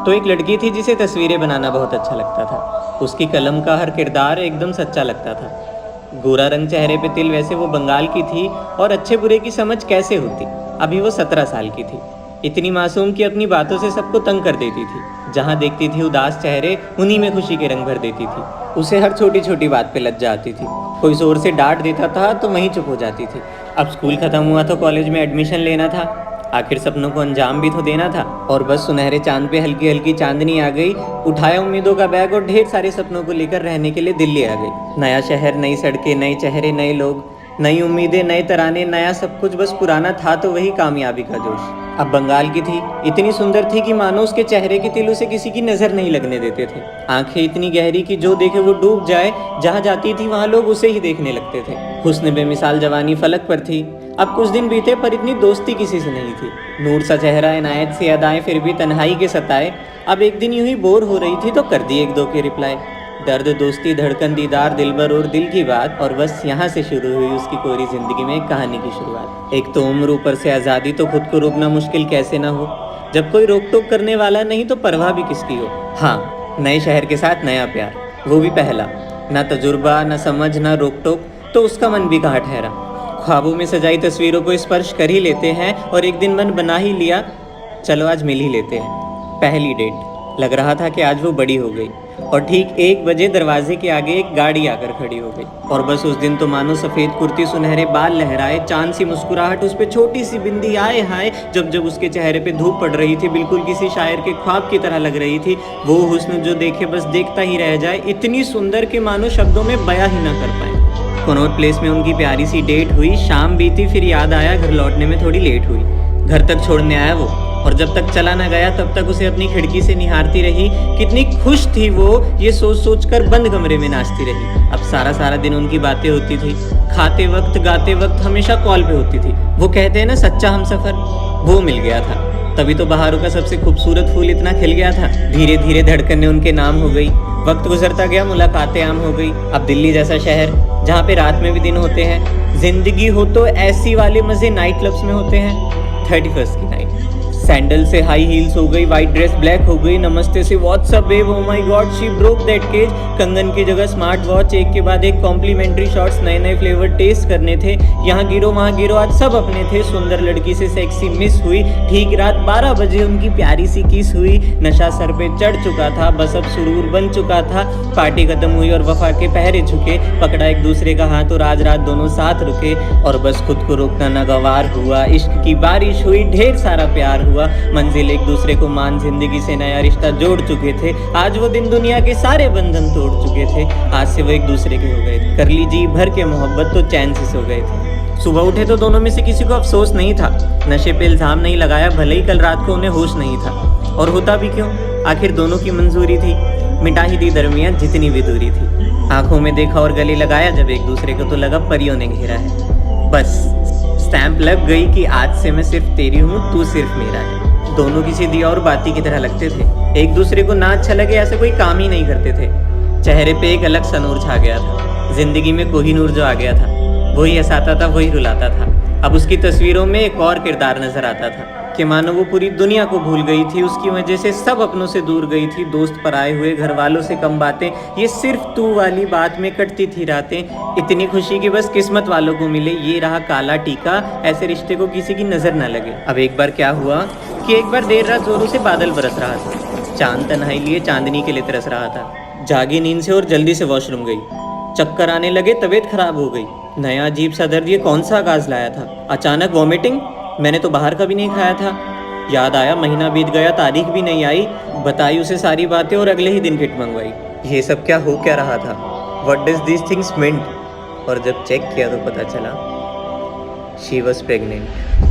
तो एक लड़की थी जिसे तस्वीरें बनाना बहुत अच्छा लगता था। उसकी कलम का हर किरदार एकदम सच्चा लगता था। गोरा रंग, चेहरे पे तिल, वैसे वो बंगाल की थी और अच्छे बुरे की समझ कैसे होती। अभी वो 17 साल की थी। इतनी मासूम कि अपनी बातों से सबको तंग कर देती थी। जहाँ देखती थी उदास चेहरे, उन्हीं में खुशी के रंग भर देती थी। उसे हर छोटी छोटी बात पे लज्जा आती थी। कोई जोर से डांट देता था तो वहीं चुप हो जाती थी। अब स्कूल खत्म हुआ तो कॉलेज में एडमिशन लेना था। आखिर सपनों को अंजाम भी तो देना था। और बस सुनहरे चांद पे हल्की हल्की चांदनी आ गई। उठाया उम्मीदों का बैग और ढेर सारे सपनों को लेकर रहने के लिए दिल्ली आ गई। नया शहर, नई सड़कें, नए चेहरे, नए लोग, नई उम्मीदें, नए तराने, नया सब कुछ। बस पुराना था तो वही कामयाबी का जोश। अब बंगाल की थी, इतनी सुंदर थी कि मानो उसके चेहरे के तिल उसे किसी की नजर नहीं लगने देते थे। आंखें इतनी गहरी कि जो देखे वो डूब जाए। जहाँ जाती थी वहाँ लोग उसे ही देखने लगते थे। हुस्न बेमिसाल जवानी फलक पर थी। अब कुछ दिन बीते पर इतनी दोस्ती किसी से नहीं थी। नूर सा चेहरा, इनायत सी अदाएं, फिर भी तन्हाई के सताए। अब एक दिन यूं ही बोर हो रही थी तो कर दी एक दो के रिप्लाई। दर्द, दोस्ती, धड़कन, दीदार, दिलबर और दिल की बात। और बस यहाँ से शुरू हुई उसकी कोरी जिंदगी में एक कहानी की शुरुआत। एक तो उम्र, ऊपर से आज़ादी, तो खुद को रोकना मुश्किल कैसे ना हो। जब कोई रोक टोक करने वाला नहीं तो परवाह भी किसकी हो। हाँ, नए शहर के साथ नया प्यार, वो भी पहला। ना तजुर्बा, ना समझ, ना रोक टोक, तो उसका मन भी कहाँ ठहरा। ख्वाबों में सजाई तस्वीरों को स्पर्श कर ही लेते हैं और एक दिन मन बना ही लिया, चलो आज मिल ही लेते हैं। पहली डेट। लग रहा था कि आज वो बड़ी हो गई। और ठीक 1 बजे दरवाजे के आगे एक गाड़ी आकर खड़ी हो गई। और बस उस दिन तो मानो सफ़ेद कुर्ती, सुनहरे बाल लहराए, चांद सी मुस्कुराहट, उस पे छोटी सी बिंदी, आए हाय। जब जब उसके चेहरे पे धूप पड़ रही थी, बिल्कुल किसी शायर के ख्वाब की तरह लग रही थी। वो हुस्न जो देखे बस देखता ही रह जाए, इतनी सुंदर कि मानो शब्दों में बयां ही ना कर पाए। कनॉट प्लेस में उनकी प्यारी सी डेट हुई। शाम बीती, फिर याद आया घर लौटने में थोड़ी लेट हुई। घर तक छोड़ने आया वो, और जब तक चला ना गया तब तक उसे अपनी खिड़की से निहारती रही। कितनी खुश थी वो, ये सोच सोच कर बंद कमरे में नाचती रही। अब सारा सारा दिन उनकी बातें होती थी। खाते वक्त, गाते वक्त, हमेशा कॉल पे होती थी। वो कहते हैं ना सच्चा हमसफर, वो मिल गया था। तभी तो बहारों का सबसे खूबसूरत फूल इतना खिल गया था। धीरे धीरे धड़कनें उनके नाम हो गई। वक्त गुजरता गया, मुलाकातें आम हो गई। अब दिल्ली जैसा शहर, जहाँ पे रात में भी दिन होते हैं। जिंदगी हो तो ऐसी वाले मजे नाइट क्लब्स में होते हैं। 31st की नाइट, सैंडल से हाई हील्स हो गई, वाइट ड्रेस ब्लैक हो गई, नमस्ते से what's up babe, oh my god she broke that cage. कंगन की जगह स्मार्ट वॉच, एक के बाद एक कॉम्प्लीमेंट्री शॉट्स, नए नए फ्लेवर टेस्ट करने थे। यहाँ गिरो वहाँ गिरो, आज सब अपने थे। सुंदर लड़की से सेक्सी मिस हुई। ठीक रात 12 बजे उनकी प्यारी सी किस हुई। नशा सर पे चढ़ चुका था, बस अब सुरूर बन चुका था। पार्टी खत्म हुई और वफा के पहरे झुके। पकड़ा एक दूसरे का हाथ और आज रात दोनों साथ रुके। और बस खुद को रोकना नागवार हुआ। इश्क की बारिश हुई, ढेर सारा प्यार हुआ। मंजिल एक दूसरे को मान, जिंदगी से नया रिश्ता जोड़ चुके थे। आज वो दिन दुनिया के सारे बंधन तोड़ चुके थे। आज से वो एक दूसरे के हो गए थे। कर ली जी भर के मोहब्बत तो चैन से सो गए थे। सुबह उठे तो दोनों में से किसी को अफसोस नहीं था। नशे पे इल्जाम नहीं लगाया, भले ही कल रात को उन्हें होश नहीं था। और होता भी क्यों, आखिर दोनों की मंजूरी थी। मिटा ही दी दरमियान जितनी भी दूरी थी। आंखों में देखा और गले लगाया जब एक दूसरे को, तो लगा परियों ने घेरा है। बस स्टैंप लग गई कि आज से मैं सिर्फ तेरी हूँ, तू सिर्फ मेरा है। दोनों किसी दिया और बाती की तरह लगते थे। एक दूसरे को ना अच्छा लगे ऐसे कोई काम ही नहीं करते थे। चेहरे पे एक अलग सा नूर छा गया था। जिंदगी में कोहिनूर जो आ गया था, वही हंसाता था, वही रुलाता था। अब उसकी तस्वीरों में एक और किरदार नजर आता था कि मानो वो पूरी दुनिया को भूल गई थी। उसकी वजह से सब अपनों से दूर गई थी। दोस्त पर आए हुए, घर वालों से कम बातें, ये सिर्फ तू वाली बात में कटती थी रातें। इतनी खुशी कि बस किस्मत वालों को मिले, ये रहा काला टीका, ऐसे रिश्ते को किसी की नजर न लगे। अब एक बार क्या हुआ कि एक बार देर रात जोरों से बादल बरस रहा था। चांद तन्हाई लिए चांदनी के लिए तरस रहा था। जागी नींद से और जल्दी से वॉशरूम गई। चक्कर आने लगे, तबीयत खराब हो गई। नया अजीब सा दर्द, ये कौन सा आगाज लाया था। अचानक वॉमिटिंग, मैंने तो बाहर का भी नहीं खाया था। याद आया महीना बीत गया, तारीख भी नहीं आई। बताई उसे सारी बातें और अगले ही दिन किट मंगवाई। ये सब क्या हो क्या रहा था, what does this things mean. और जब चेक किया तो पता चला शी वॉज प्रेग्नेंट।